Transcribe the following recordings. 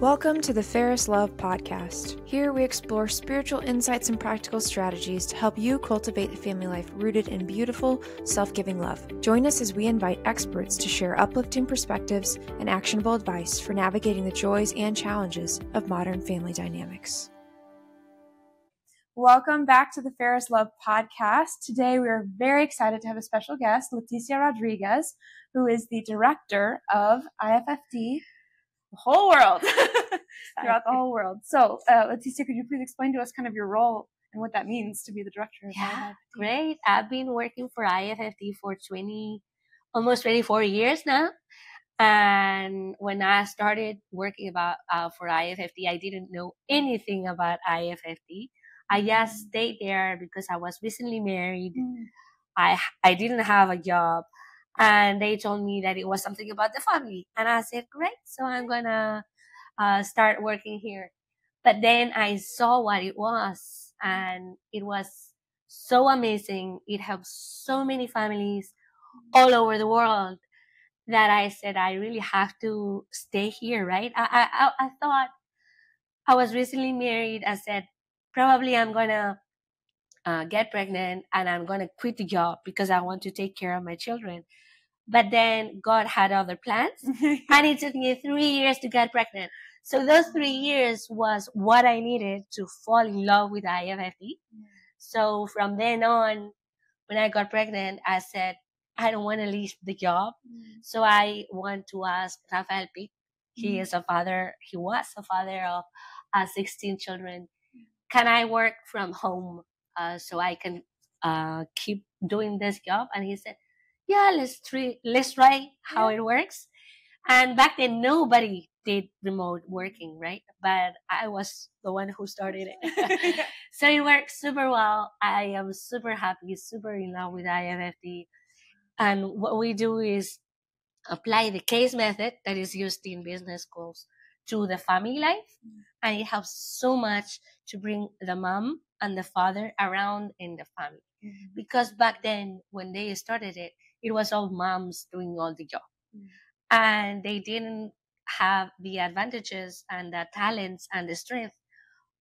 Welcome to the Fairest Love podcast. Here we explore spiritual insights and practical strategies to help you cultivate a family life rooted in beautiful, self-giving love. Join us as we invite experts to share uplifting perspectives and actionable advice for navigating the joys and challenges of modern family dynamics. Welcome back to the Fairest Love podcast. Today we are very excited to have a special guest, Leticia Rodriguez, who is the director of IFFD, the whole world, throughout the whole world. So, Leticia, could you please explain to us kind of your role and what that means to be the director of IFFD? Great. I've been working for IFFD for almost 24 years now. And when I started working for IFFD, I didn't know anything about IFFD. I just stayed there because I was recently married. I didn't have a job. And they told me that it was something about the family. And I said, great, so I'm going to start working here. But then I saw what it was, and it was so amazing. It helps so many families all over the world that I said, I really have to stay here, right? I thought I was recently married. I said, probably I'm going to get pregnant and I'm going to quit the job because I want to take care of my children. But then God had other plans and it took me 3 years to get pregnant. So those 3 years was what I needed to fall in love with IFFD. So from then on, when I got pregnant, I said, I don't want to leave the job. So I want to ask Rafael Pic. He was a father of 16 children. Can I work from home so I can keep doing this job? And he said, yeah, let's try how it works. And back then, nobody did remote working, right? But I was the one who started it. So it worked super well. I am super happy, super in love with IFFD. And what we do is apply the case method that is used in business schools to the family life. And it helps so much to bring the mom and the father around in the family. Because back then, when they started it, it was all moms doing all the job. And they didn't have the advantages and the talents and the strength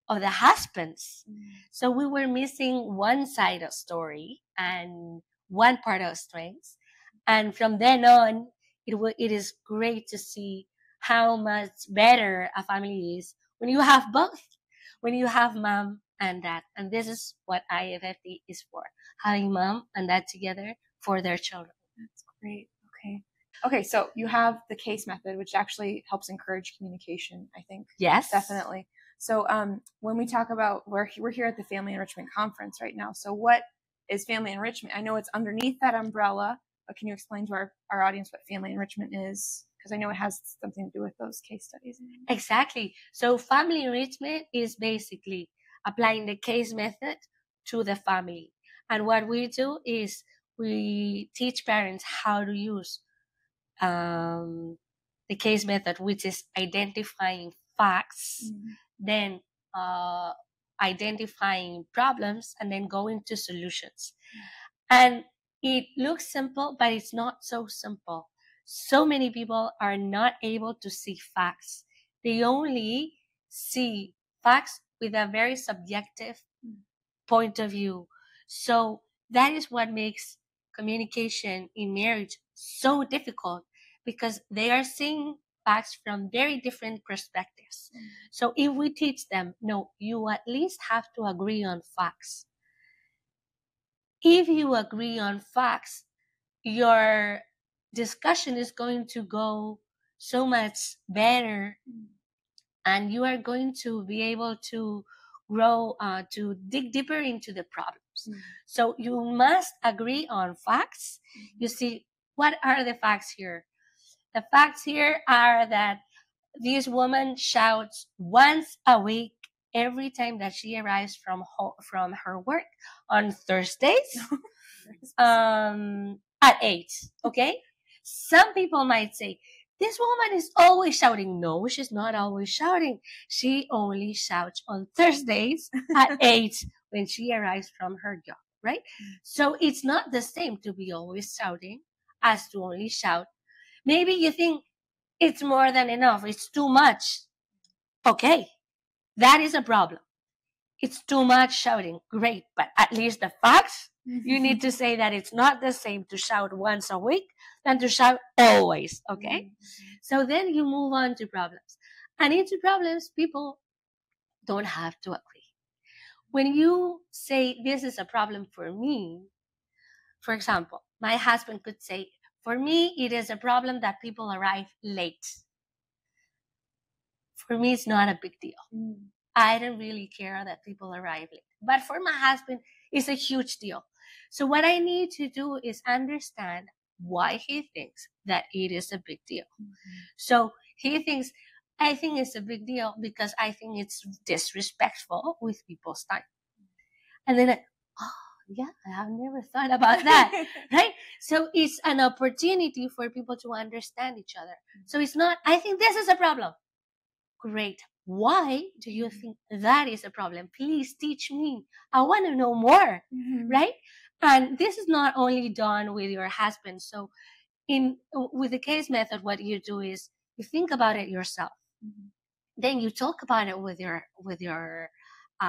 of the husbands. So we were missing one side of story and one part of strengths. And from then on, it is great to see how much better a family is when you have both, when you have mom and dad. And this is what IFFD is for, having mom and dad together for their children. That's great. Okay, so you have the case method, which actually helps encourage communication, I think. Yes. Definitely. So when we talk about, we're here at the Family Enrichment Conference right now. So what is family enrichment? I know it's underneath that umbrella, but can you explain to our audience what family enrichment is? Because I know it has something to do with those case studies. Exactly. So family enrichment is basically applying the case method to the family. And what we do is we teach parents how to use the case method, which is identifying facts, then identifying problems, and then going to solutions. And it looks simple, but it's not so simple. So many people are not able to see facts. They only see facts with a very subjective point of view. So that is what makes communication in marriage so difficult, because they are seeing facts from very different perspectives. So if we teach them, no, you at least have to agree on facts. If you agree on facts, your discussion is going to go so much better, and you are going to be able to grow, to dig deeper into the problems. So you must agree on facts. You see, what are the facts here? The facts here are that this woman shouts once a week every time that she arrives from her work on Thursdays at 8. Okay? Some people might say, this woman is always shouting. No, she's not always shouting. She only shouts on Thursdays at 8 when she arrives from her job, right? So it's not the same to be always shouting as to only shout. Maybe you think it's more than enough. It's too much. Okay, that is a problem. It's too much shouting. Great, but at least the facts, you need to say that it's not the same to shout once a week than to shout always, okay? So then you move on to problems. And into problems, people don't have to agree. When you say, this is a problem for me, for example, my husband could say, for me, it is a problem that people arrive late. For me, it's not a big deal. I don't really care that people arrive late. But for my husband, it's a huge deal. So what I need to do is understand why he thinks that it is a big deal. So he thinks, I think it's a big deal because I think it's disrespectful with people's time. And then, yeah, I have never thought about that, right? So it's an opportunity for people to understand each other. So it's not, I think this is a problem. Great. Why do you think that is a problem? Please teach me. I want to know more, right? And this is not only done with your husband. So with the case method, what you do is you think about it yourself. Then you talk about it with your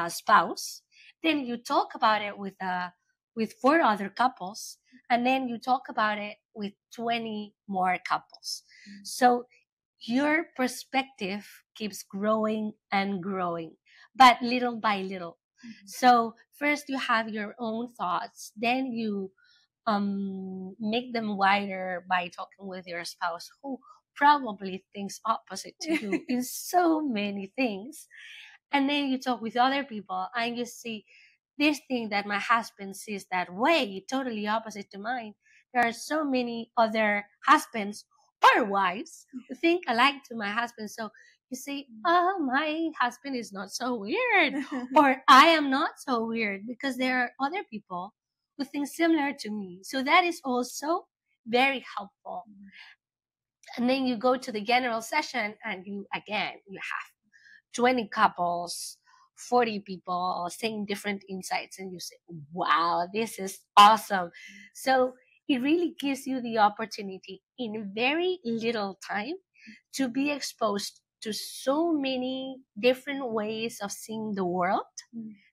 spouse. Then you talk about it with 4 other couples, and then you talk about it with 20 more couples. So your perspective keeps growing and growing, but little by little. So first you have your own thoughts, then you make them wider by talking with your spouse who probably thinks opposite to you in so many things. And then you talk with other people and you see this thing that my husband sees that way, totally opposite to mine. There are so many other husbands or wives who think alike to my husband. So you say, my husband is not so weird, or I am not so weird, because there are other people who think similar to me. So that is also very helpful. And then you go to the general session and you have 20 couples, 40 people saying different insights, and you say, wow, this is awesome. So it really gives you the opportunity in very little time to be exposed to so many different ways of seeing the world.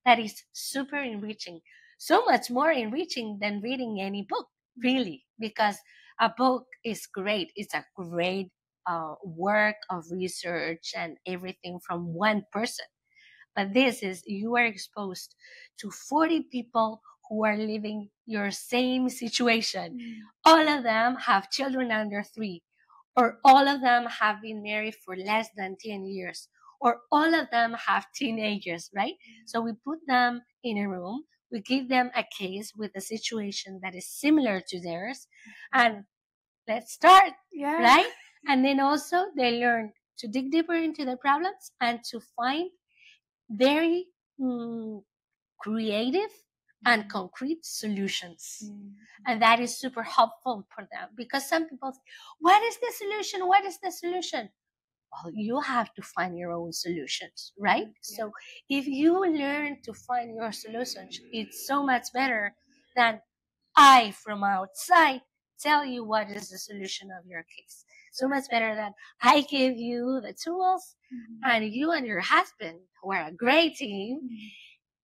That is super enriching. So much more enriching than reading any book, really, because a book is great. It's a great work of research and everything from one person. But this is, you are exposed to 40 people who are living your same situation. All of them have children under 3, or all of them have been married for less than 10 years, or all of them have teenagers, right? So we put them in a room, we give them a case with a situation that is similar to theirs, and let's start, right? And then also they learn to dig deeper into the problems and to find very creative and concrete solutions. And that is super helpful for them, because some people say, what is the solution? What is the solution? Well, you have to find your own solutions, right? So if you learn to find your solutions, it's so much better than I, from outside, tell you what is the solution of your case. So much better than I give you the tools and you and your husband, who are a great team,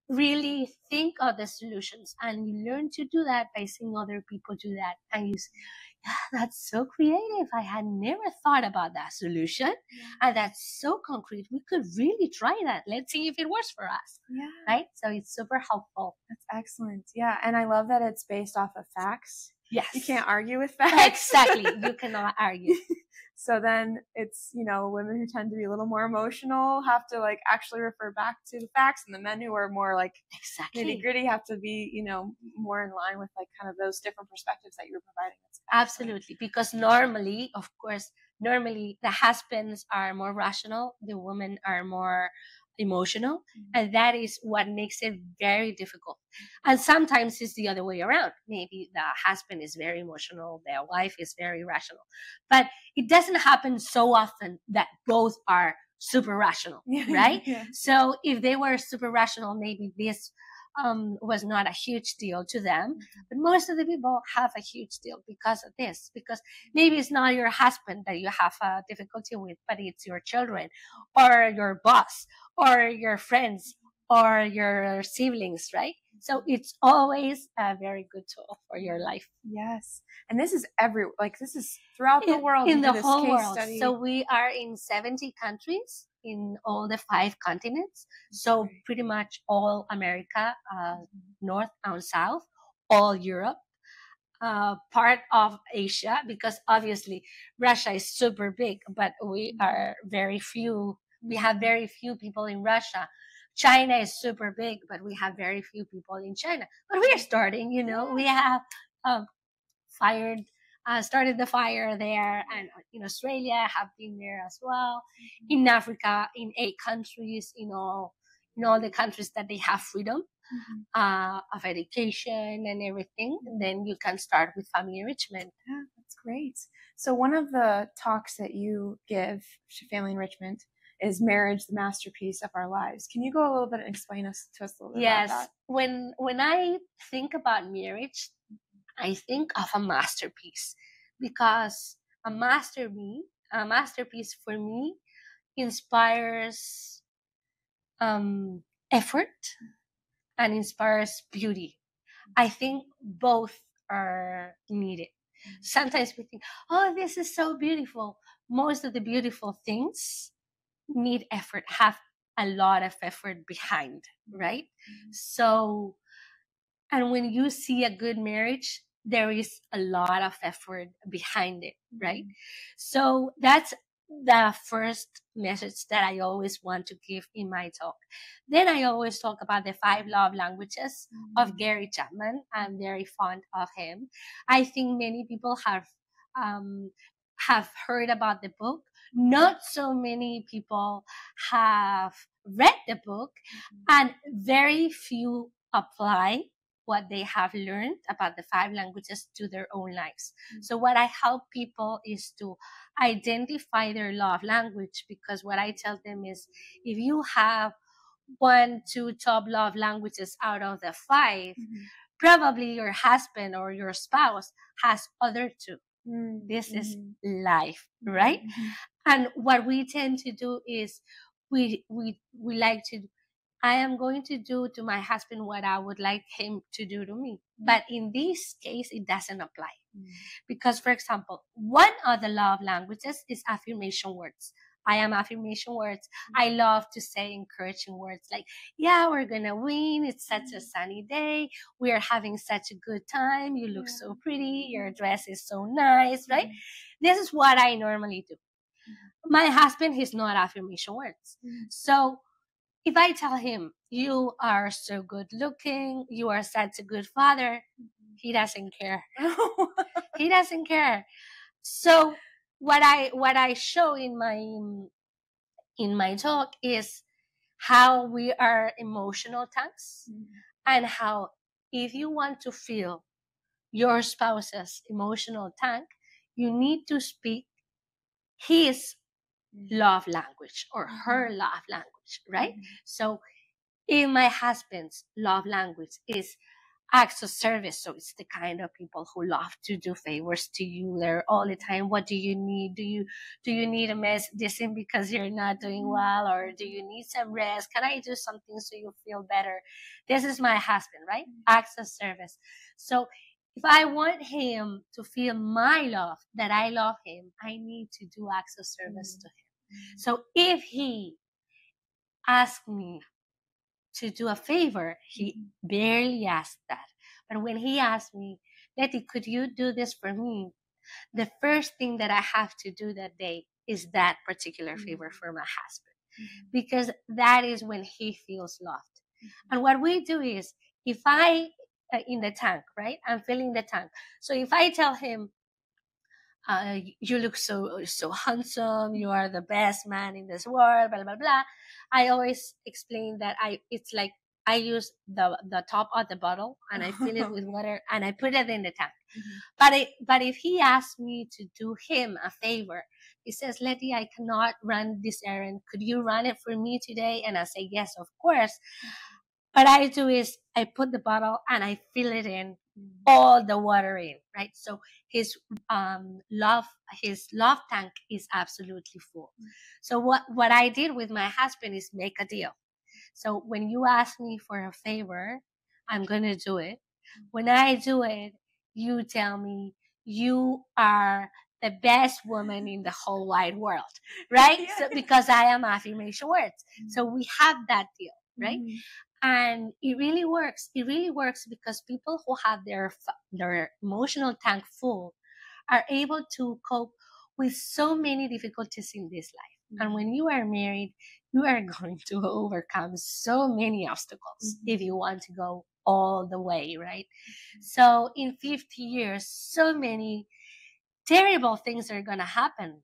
really think of the solutions. And you learn to do that by seeing other people do that. And you say, yeah, that's so creative. I had never thought about that solution. And that's so concrete. We could really try that. Let's see if it works for us. Right? So it's super helpful. That's excellent. Yeah. And I love that it's based off of facts. Yes. You can't argue with facts. Exactly. You cannot argue. So then it's, women who tend to be a little more emotional have to actually refer back to the facts, and the men who are more nitty gritty have to be, more in line with kind of those different perspectives that you're providing. Absolutely. Because normally the husbands are more rational, the women are more emotional, and that is what makes it very difficult. And sometimes it's the other way around. Maybe the husband is very emotional, the wife is very rational, but it doesn't happen so often that both are super rational, right? So if they were super rational, maybe this was not a huge deal to them. But most of the people have a huge deal because of this, because maybe it's not your husband that you have a difficulty with, but it's your children or your boss or your friends or your siblings, right? So it's always a very good tool for your life. Yes. And this is this is throughout the world. In the whole world. Study. So we are in 70 countries in all the 5 continents. So pretty much all America, North and South, all Europe, part of Asia, because obviously Russia is super big, but we are very few. We have very few people in Russia. China is super big, but we have very few people in China. But we are starting, we have started the fire there, and in Australia have been there as well. In Africa, in 8 countries, in all the countries that they have freedom of education and everything. And then you can start with family enrichment. Yeah, that's great. So one of the talks that you give to family enrichment is marriage, the masterpiece of our lives. Can you go a little bit and explain to us a little bit about that? When I think about marriage, I think of a masterpiece, because a masterpiece for me inspires effort and inspires beauty. I think both are needed. Sometimes we think, oh, this is so beautiful. Most of the beautiful things need effort, have a lot of effort behind, right? So, and when you see a good marriage, there is a lot of effort behind it, right? So that's the first message that I always want to give in my talk. Then I always talk about the 5 love languages of Gary Chapman. I'm very fond of him. I think many people have heard about the book. Not so many people have read the book, and very few apply what they have learned about the 5 languages to their own lives. So what I help people is to identify their love language, because what I tell them is, if you have 1, 2 top love languages out of the 5, probably your husband or your spouse has other 2. This is life, right? And what we tend to do is we like to, I am going to do to my husband what I would like him to do to me. But in this case, it doesn't apply. Because, for example, one of the love languages is affirmation words. I am affirmation words. I love to say encouraging words like, yeah, we're going to win. It's such a sunny day. We are having such a good time. You look so pretty. Your dress is so nice, right? This is what I normally do. My husband, he's not affirmation words. So if I tell him, you are so good looking, you are such a good father, he doesn't care. He doesn't care. So what I show in my talk is how we are emotional tanks, and how if you want to fill your spouse's emotional tank, you need to speak his love language or her love language, right? So if my husband's love language is acts of service, so it's the kind of people who love to do favors to you. They're all the time, what do you need? Do you need a medicine because you're not doing well, or do you need some rest? Can I do something so you feel better? This is my husband, right? Acts of service. So if I want him to feel my love, that I love him, I need to do acts of service to him. So if he asks me to do a favor, he barely asked that. But when he asked me, Letty, could you do this for me? The first thing that I have to do that day is that particular favor for my husband, because that is when he feels loved. And what we do is, if I, in the tank, right? I'm filling the tank. So if I tell him, you look so handsome, you are the best man in this world, blah blah blah, I always explain that it's like I use the top of the bottle and I fill it with water and I put it in the tank. But if he asks me to do him a favor, he says, Letty, I cannot run this errand, could you run it for me today? And I say, yes, of course. what I do is I put the bottle and I fill it in, all the water in, right? So his love tank is absolutely full. So what I did with my husband is make a deal. So when you ask me for a favor, I'm gonna do it. When I do it, you tell me you are the best woman in the whole wide world, right? So because I am affirmation words. So we have that deal, right? And it really works. It really works because people who have their emotional tank full are able to cope with so many difficulties in this life. And when you are married, you are going to overcome so many obstacles if you want to go all the way, right? So in 50 years, so many terrible things are going to happen.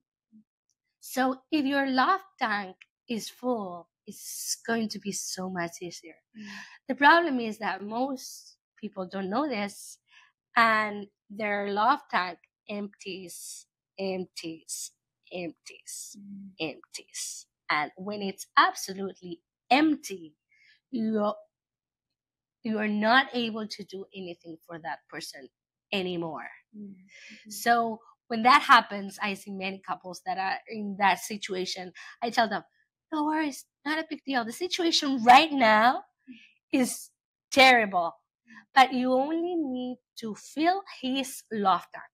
So if your love tank is full, it's going to be so much easier. The problem is that most people don't know this, and their love tank empties. And when it's absolutely empty, you are not able to do anything for that person anymore. So when that happens, I see many couples that are in that situation. I tell them, no worries, not a big deal. The situation right now is terrible, but you only need to fill his love tank.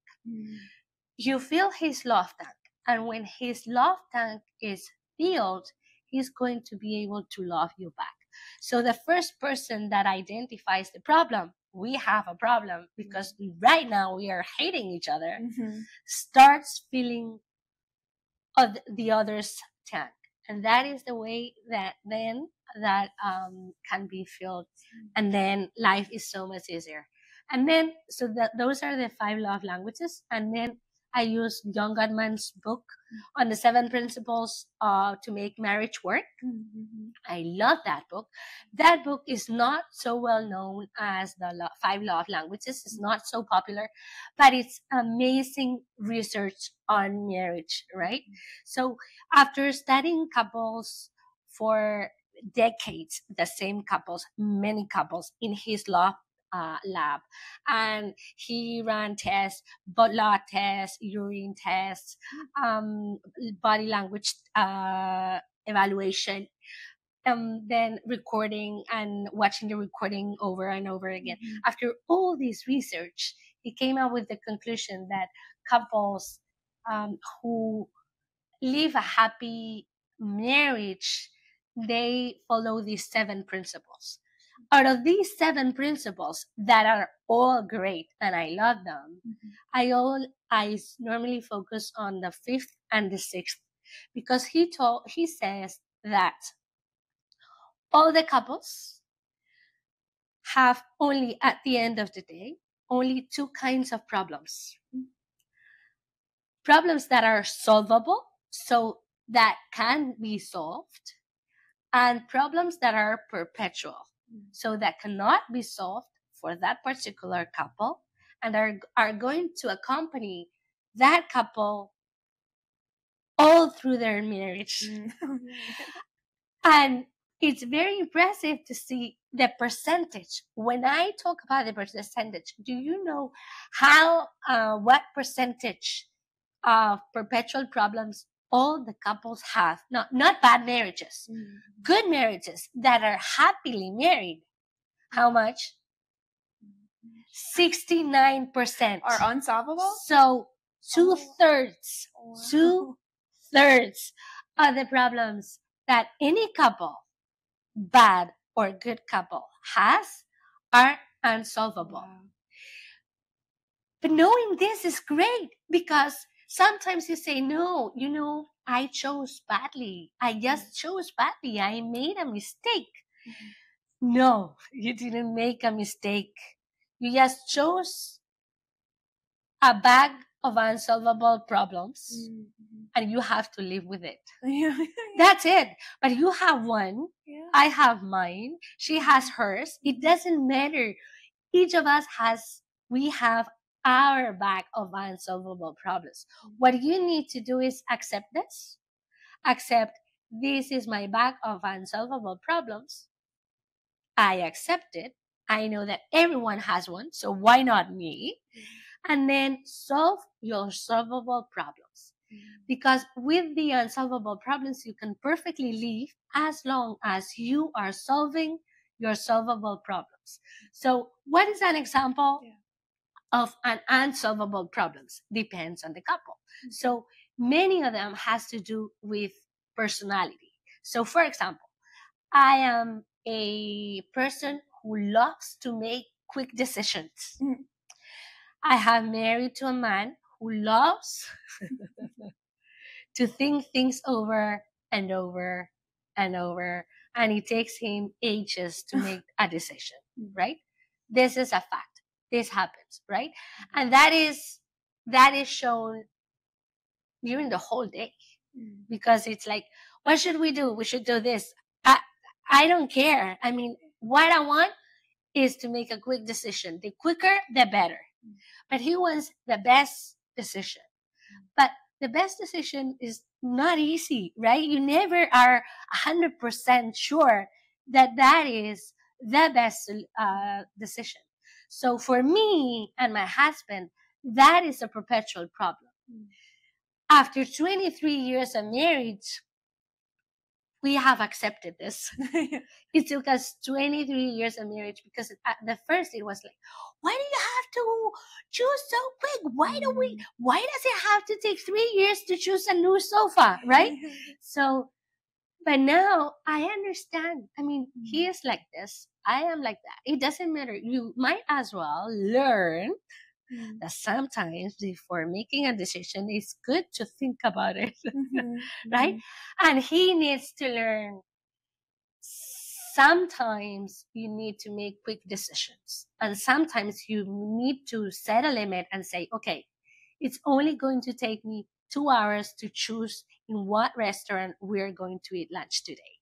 You fill his love tank, and when his love tank is filled, he's going to be able to love you back. So the first person that identifies the problem, we have a problem because right now we are hating each other, starts filling the other's tank. And that is the way that then that can be filled. And then life is so much easier. And then, so those are the 5 love languages. And then I use John Gottman's book on the 7 principles to make marriage work. I love that book. That book is not so well known as the 5 love languages. It's not so popular, but it's amazing research on marriage, right? So after studying couples for decades, the same couples, many couples in his lab, and he ran tests, blood tests, urine tests, body language evaluation, then recording and watching the recording over and over again. After all this research, he came up with the conclusion that couples who live a happy marriage, they follow these 7 principles. Out of these 7 principles that are all great and I love them, I normally focus on the 5th and the 6th, because he says that all the couples have only, at the end of the day, only 2 kinds of problems. Problems that are solvable, so that can be solved, and problems that are perpetual, so that cannot be solved for that particular couple and are going to accompany that couple all through their marriage. And it's very impressive to see the percentage. When I talk about the percentage, do you know what percentage of perpetual problems all the couples have? Not bad marriages, good marriages that are happily married. How much? 69% Are unsolvable? So 2/3 of the problems that any couple, bad or good couple, has are unsolvable. But knowing this is great, because sometimes you say, no, I chose badly. I just chose badly. I made a mistake. No, you didn't make a mistake. You just chose a bag of unsolvable problems, and you have to live with it. That's it. But you have one. I have mine. She has hers. It doesn't matter. Each of us we have our bag of unsolvable problems. What you need to do is accept this. Accept, this is my bag of unsolvable problems. I accept it. I know that everyone has one, so why not me? And then solve your solvable problems. Because with the unsolvable problems, you can perfectly live as long as you are solving your solvable problems. So what is an example of an unsolvable problems? Depends on the couple. So many of them has to do with personality. So for example, I am a person who loves to make quick decisions. I have married to a man who loves to think things over and over and over, and it takes him ages to make a decision, right? This is a fact. This happens, right? And that is shown during the whole day, because it's like, what should we do? We should do this. I don't care. I mean, what I want is to make a quick decision. The quicker, the better. But he wants the best decision. But the best decision is not easy, right? You never are 100% sure that that is the best decision. So for me and my husband, that is a perpetual problem. After 23 years of marriage, we have accepted this. It took us 23 years of marriage, because at the first it was like, why do you have to choose so quick? Why does it have to take 3 years to choose a new sofa, right? So, but now I understand. I mean, he is like this. I am like that. It doesn't matter. You might as well learn that sometimes before making a decision, it's good to think about it, right? And he needs to learn sometimes you need to make quick decisions, and sometimes you need to set a limit and say, okay, it's only going to take me 2 hours to choose in what restaurant we're going to eat lunch today.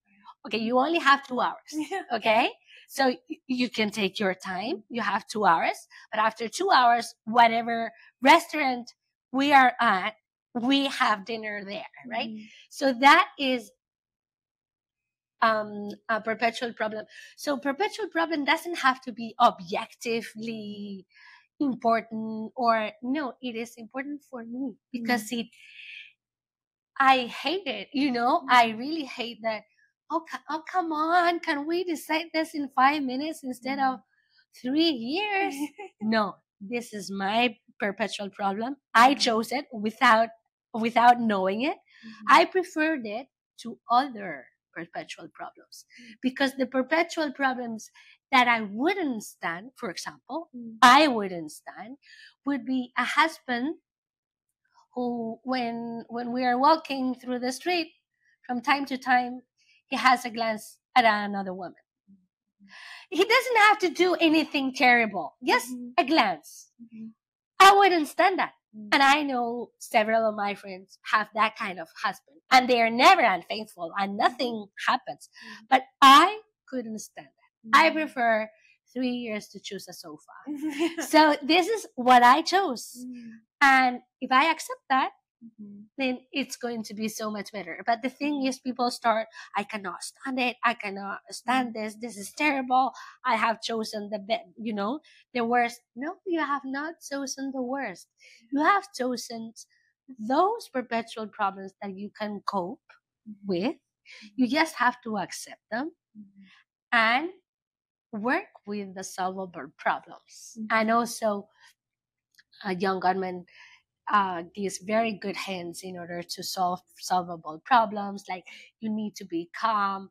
Okay, you only have 2 hours. Okay, so you can take your time. You have 2 hours, but after 2 hours, whatever restaurant we are at, we have dinner there, right? So that is a perpetual problem. So perpetual problem doesn't have to be objectively important, or no, it is important for me because I hate it, I really hate that. Oh, come on, can we decide this in 5 minutes instead of 3 years? No, this is my perpetual problem. I chose it without knowing it. I preferred it to other perpetual problems, because the perpetual problems that I wouldn't stand, for example, I wouldn't stand, would be a husband who, when we are walking through the street, from time to time, he has a glance at another woman. He doesn't have to do anything terrible. Just a glance. I wouldn't stand that. And I know several of my friends have that kind of husband, and they are never unfaithful and nothing happens. But I couldn't stand that. I prefer 3 years to choose a sofa. So this is what I chose. And if I accept that, then it's going to be so much better. But the thing is, people start, I cannot stand it. I cannot stand this. This is terrible. I have chosen the worst. No, you have not chosen the worst. You have chosen those perpetual problems that you can cope with. You just have to accept them and work with the solvable problems. And also, John Gottman gives very good hints in order to solve solvable problems. Like, you need to be calm.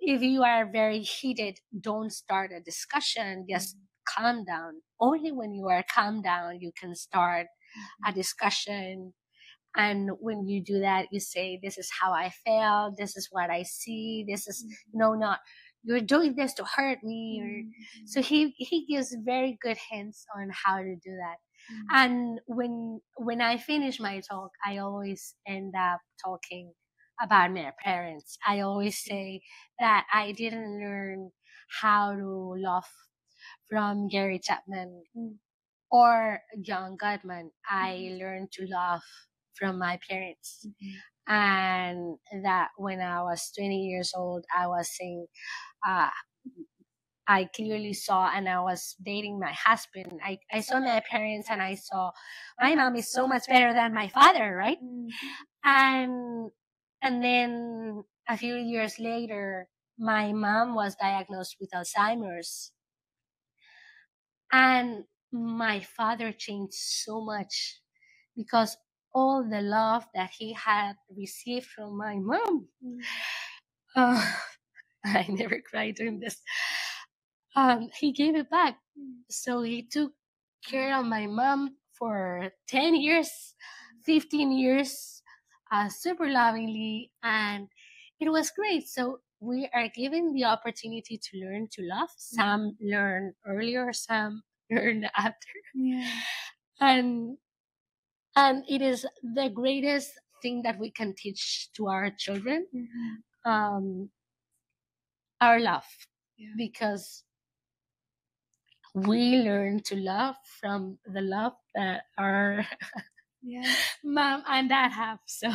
If you are very heated, don't start a discussion. Just calm down. Only when you are calm down, you can start a discussion. And when you do that, you say, this is how I feel. This is what I see. This is not you're doing this to hurt me. So he gives very good hints on how to do that. And when I finish my talk, I always end up talking about my parents. I always say that I didn't learn how to love from Gary Chapman or John Gottman. I learned to love from my parents. And that when I was 20 years old, I was saying, I clearly saw, and I was dating my husband, I saw my parents, and I saw my mom is so much better than my father, right? And then a few years later, my mom was diagnosed with Alzheimer's, and my father changed so much because all the love that he had received from my mom. I never cried doing this. He gave it back. So he took care of my mom for 10 years, 15 years, super lovingly, and it was great. So we are given the opportunity to learn to love. Some learn earlier, some learn after. Yeah. And it is the greatest thing that we can teach to our children, our love, because we learn to love from the love that our mom and dad have. So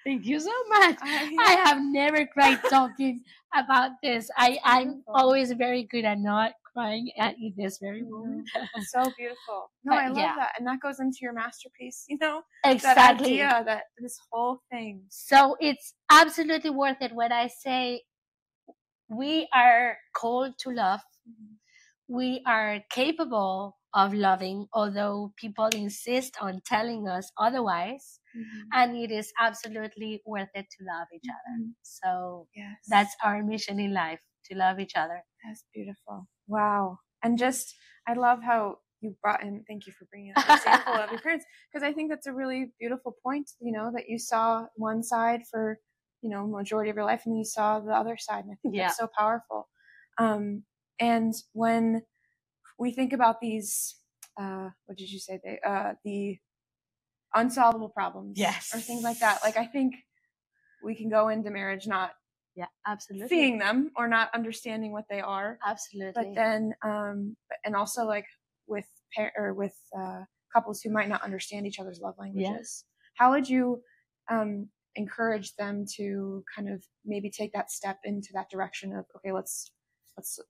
thank you so much. I have never cried talking about this. I'm always very good at not crying at this very moment. So beautiful. No, I love that. And that goes into your masterpiece, Exactly. That idea, that this whole thing. So it's absolutely worth it when I say we are called to love. We are capable of loving, although people insist on telling us otherwise. And it is absolutely worth it to love each other. So that's our mission in life, to love each other. That's beautiful. Wow. And I love how you brought in, thank you for bringing up the example of your parents, because I think that's a really beautiful point, that you saw one side for, majority of your life, and then you saw the other side. And I think that's so powerful. And when we think about these, what did you say? The unsolvable problems, or things like that. Like, I think we can go into marriage not absolutely seeing them or not understanding what they are. Absolutely. But then, and also like with couples who might not understand each other's love languages, how would you encourage them to kind of maybe take that step into that direction of, okay, let's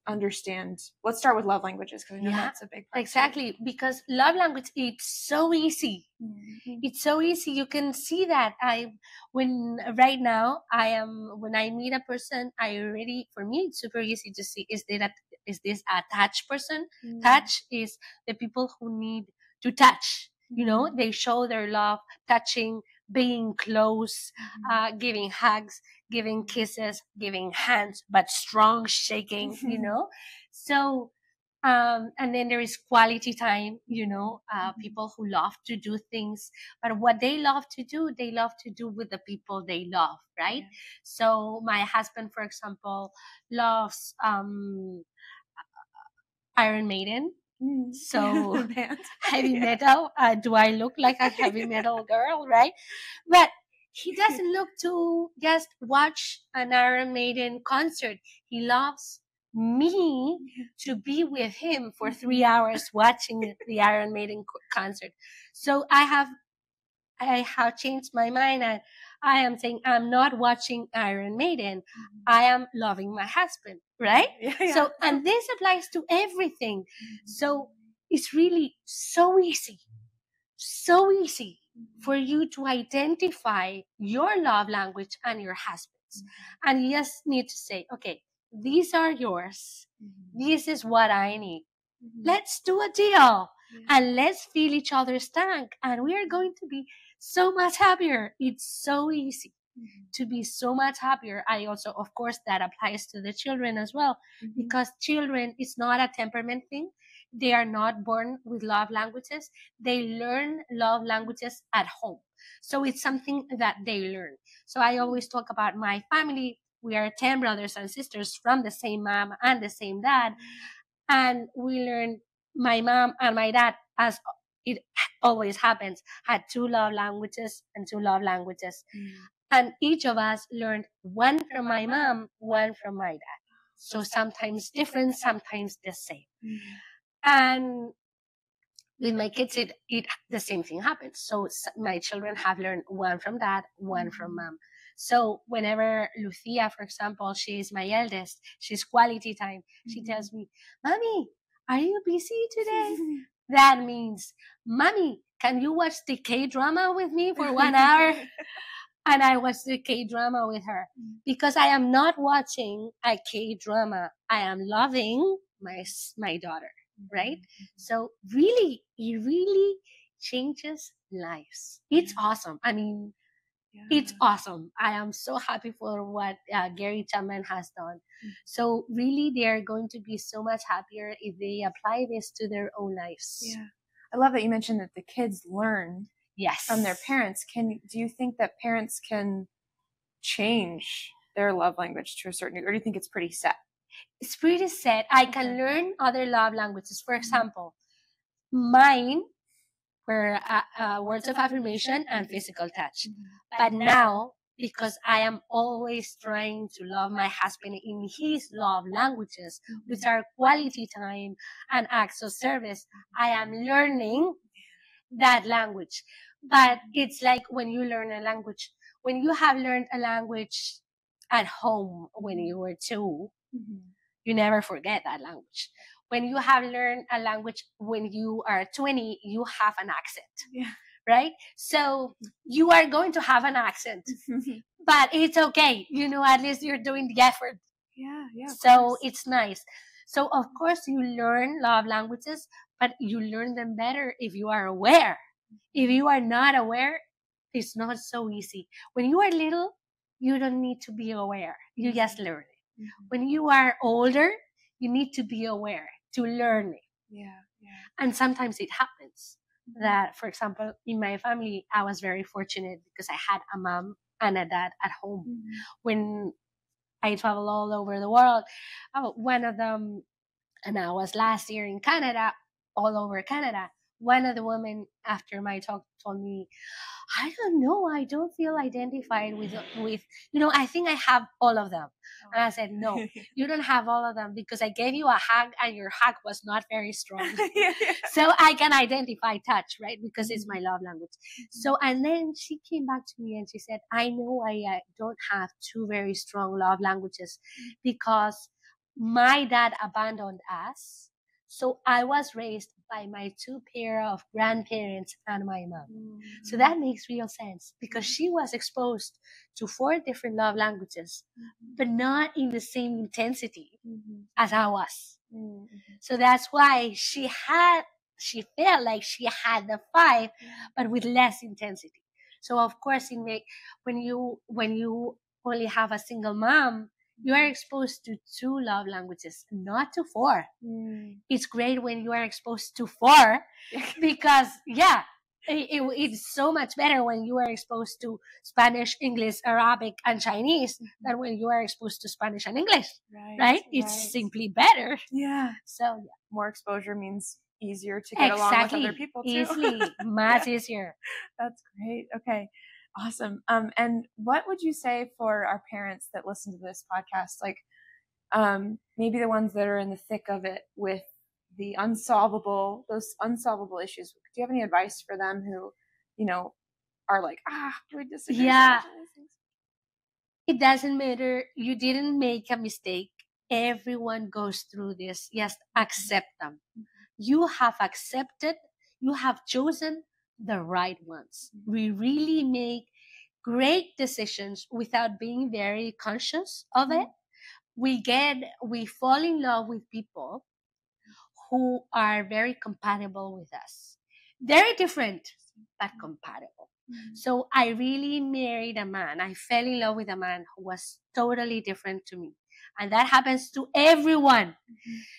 understand. Let's start with love languages, because I know that's a big part. Exactly, because love language, it's so easy. It's so easy. You can see that when I meet a person, for me, it's super easy to see, is this a touch person? Touch is the people who need to touch. They show their love, touching, being close, giving hugs, giving kisses, giving hands, but strong shaking, So, and then there is quality time, people who love to do things, but what they love to do with the people they love, right? So my husband, for example, loves Iron Maiden. So heavy metal. Do I look like a heavy metal girl, right? But he doesn't look to just watch an Iron Maiden concert. He loves me to be with him for 3 hours watching the Iron Maiden concert. So I have changed my mind, and I am saying I'm not watching Iron Maiden. I am loving my husband, right? So, and this applies to everything. So it's really so easy for you to identify your love language and your husband's. And you just need to say, okay, these are yours. This is what I need. Let's do a deal. And let's fill each other's tank, and we are going to be so much happier. It's so easy to be so much happier. I also, of course, that applies to the children as well, because children, it's not a temperament thing. They are not born with love languages. They learn love languages at home. So it's something that they learn. So I always talk about my family. We are 10 brothers and sisters from the same mom and the same dad. And we learned, my mom and my dad, as it always happens, had 2 love languages and 2 love languages. And each of us learned one from my mom, one from my dad. So sometimes different, sometimes the same. And with my kids, the same thing happens. So my children have learned one from dad, one from mom. So whenever Lucia, for example, she is my eldest, she's quality time. She tells me, Mommy, are you busy today? That means, Mommy, can you watch the K-drama with me for 1 hour? And I watch the K-drama with her because I am not watching a K-drama. I am loving my daughter, right? So really, it really changes lives. It's awesome. I mean, it's awesome. I am so happy for what Gary Chapman has done. So really, they are going to be so much happier if they apply this to their own lives. Yeah. I love that you mentioned that the kids learn from their parents. Do you think that parents can change their love language to a certain degree, or do you think it's pretty set? It's pretty set. I can learn other love languages. For example, mine were words of affirmation and physical touch. But now, because I am always trying to love my husband in his love languages, which are quality time and acts of service, I am learning that language. But it's like when you learn a language, when you have learned a language at home when you were 2, you never forget that language. When you have learned a language when you are 20, you have an accent, right? So you are going to have an accent, but it's okay. At least you're doing the effort. So it's nice. So of course you learn love languages, but you learn them better if you are aware. If you are not aware, it's not so easy. When you are little, you don't need to be aware. You just learn it. When you are older, you need to be aware to learn it. And sometimes it happens that, for example, in my family, I was very fortunate because I had a mom and a dad at home. When I travel all over the world, one of them, and I was last year in Canada, all over Canada. One of the women after my talk told me, I don't know, I don't feel identified with, I think I have all of them. And I said, no, you don't have all of them because I gave you a hug and your hug was not very strong. So I can identify touch, right? Because it's my love language. So, and then she came back to me and she said, I know I don't have 2 very strong love languages because my dad abandoned us. So I was raised by my 2 pair of grandparents and my mom. So that makes real sense because she was exposed to 4 different love languages, but not in the same intensity as I was. So that's why she felt like she had the 5, but with less intensity. So of course, when you only have a single mom, you are exposed to 2 love languages, not to 4. It's great when you are exposed to 4 because, it's so much better when you are exposed to Spanish, English, Arabic, and Chinese than when you are exposed to Spanish and English, right? It's simply better. So, more exposure means easier to get along with other people, too. Easily, much easier. That's great. Okay. Awesome. And what would you say for our parents that listen to this podcast? Like, maybe the ones that are in the thick of it with those unsolvable issues. Do you have any advice for them who, are like, we disagree? Yeah. It doesn't matter. You didn't make a mistake. Everyone goes through this. Just accept them. You have accepted, you have chosen the right ones. We really make great decisions without being very conscious of it. We fall in love with people who are very compatible with us. Very different, but compatible. So I really married a man. I fell in love with a man who was totally different to me. And that happens to everyone.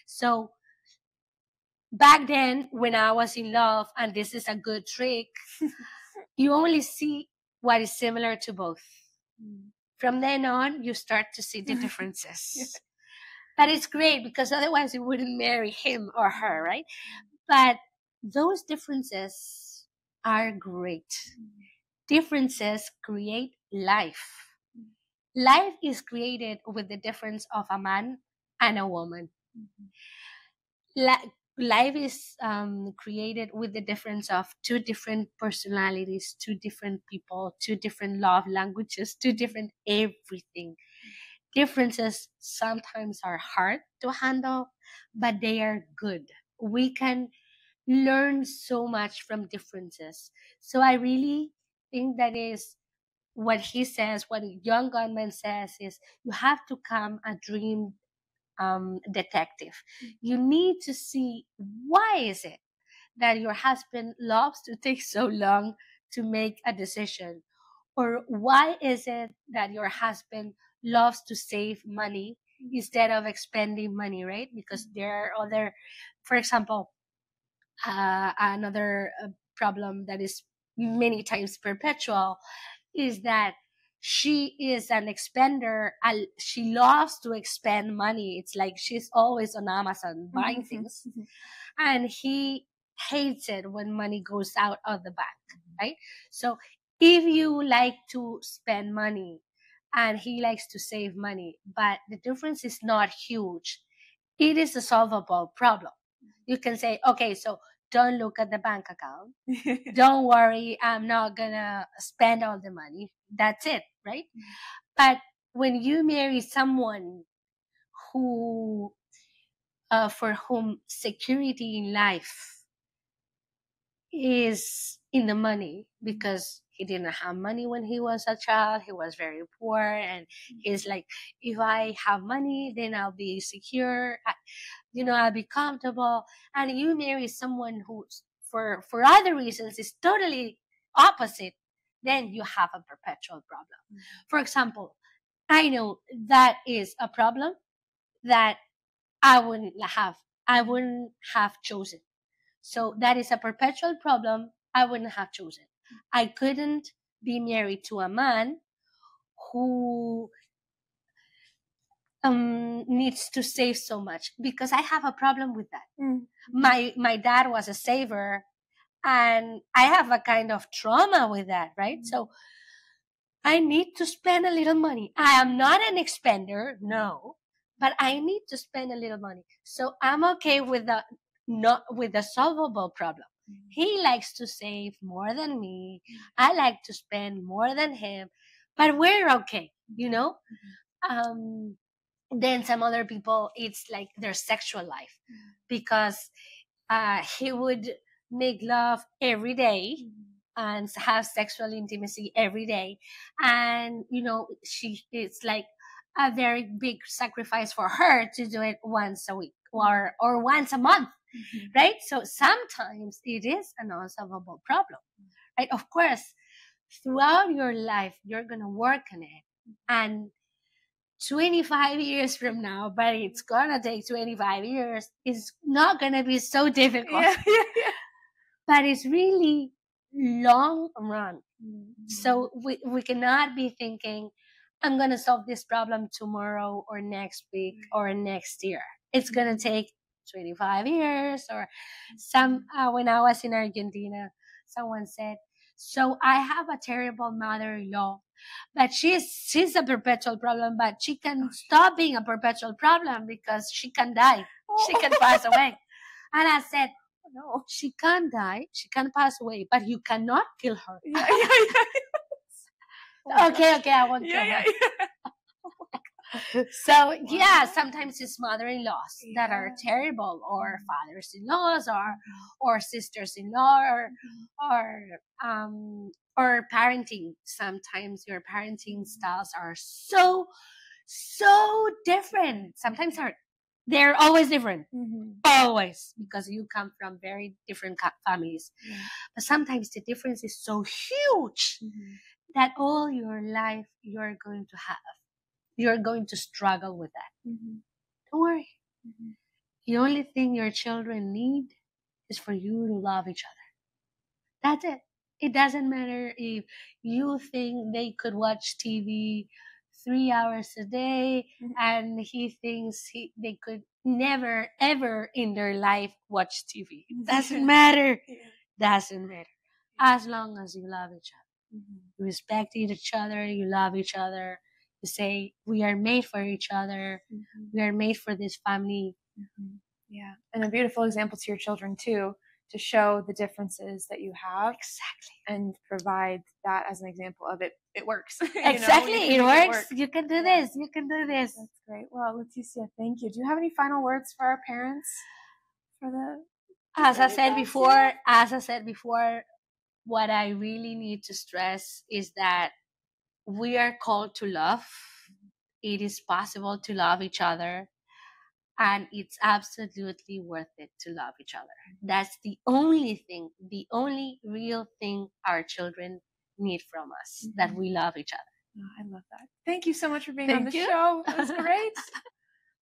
So back then, when I was in love, and this is a good trick, you only see what is similar to both. From then on, you start to see the differences. But it's great because otherwise you wouldn't marry him or her, right? But those differences are great. Differences create life. Life is created with the difference of a man and a woman. life is created with the difference of two different personalities, two different people, two different love languages, two different everything. Differences sometimes are hard to handle, but they are good. We can learn so much from differences. So I really think that is what he says, what John Gottman says is you have to become a dream detective. You need to see why is it that your husband loves to take so long to make a decision, or why is it that your husband loves to save money instead of expending money, right? Because there are other, for example, another problem that is many times perpetual is that she is an expender. She loves to expend money. It's like she's always on Amazon buying things. And he hates it when money goes out of the bank, right? So if you like to spend money and he likes to save money, but the difference is not huge, it is a solvable problem. You can say, okay, so don't look at the bank account. Don't worry, I'm not gonna spend all the money. That's it, right? But when you marry someone who, for whom security in life is in the money, because he didn't have money when he was a child, he was very poor, and he's like, if I have money, then I'll be secure. I'll be comfortable. And you marry someone who, for other reasons, is totally opposite, then you have a perpetual problem. For example, I know that is a problem that I wouldn't have chosen. So that is a perpetual problem I wouldn't have chosen. I couldn't be married to a man who needs to save so much, because I have a problem with that. My dad was a saver, and I have a kind of trauma with that, right? So I need to spend a little money. I am not an expender, no, but I need to spend a little money. So I'm okay with the solvable problem. He likes to save more than me. I like to spend more than him, but we're okay, Then some other people, it's like their sexual life, because he would make love every day and have sexual intimacy every day, and it's like a very big sacrifice for her to do it once a week or once a month, right? So sometimes it is an unsolvable problem, right? Of course, throughout your life you're gonna work on it, and 25 years from now, but it's gonna take 25 years, it's not gonna be so difficult. But it's really long run. So we cannot be thinking, I'm gonna solve this problem tomorrow or next week or next year. It's gonna take 25 years or some. When I was in Argentina, someone said, so I have a terrible mother-in-law, but she's a perpetual problem, but she can stop being a perpetual problem because she can die. She can pass away. And I said, no, she can die, she can pass away, but you cannot kill her. Okay, I won't kill her. So sometimes it's mother-in-laws that are terrible, or fathers-in-laws, or sisters-in-law, or parenting. Sometimes your parenting styles are so different. Sometimes they're always different, always, because you come from very different families. But sometimes the difference is so huge that all your life you're going to struggle with that. Don't worry. The only thing your children need is for you to love each other. That's it. It doesn't matter if you think they could watch TV 3 hours a day and he thinks they could never ever in their life watch TV. It doesn't matter. Doesn't matter. As long as you love each other. You respect each other, you love each other. You say, we are made for each other. We are made for this family. Yeah. And a beautiful example to your children too, to show the differences that you have. Exactly. And provide that as an example of it. It works. Exactly. It works. You can do this. You can do this. That's great. Well, Leticia, thank you. Do you have any final words for our parents? As I said before, what I really need to stress is that we are called to love. It is possible to love each other, and it's absolutely worth it to love each other. That's the only real thing our children need from us, that we love each other. Oh, I love that. Thank you so much for being on the show. It was great.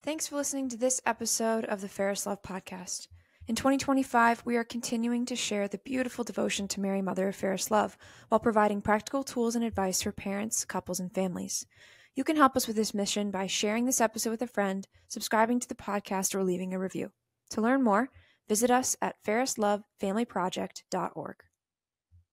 Thanks for listening to this episode of the Fairest Love podcast. In 2025, we are continuing to share the beautiful devotion to Mary, Mother of Fairest Love, while providing practical tools and advice for parents, couples, and families. You can help us with this mission by sharing this episode with a friend, subscribing to the podcast, or leaving a review. To learn more, visit us at fairestlovefamilyproject.org.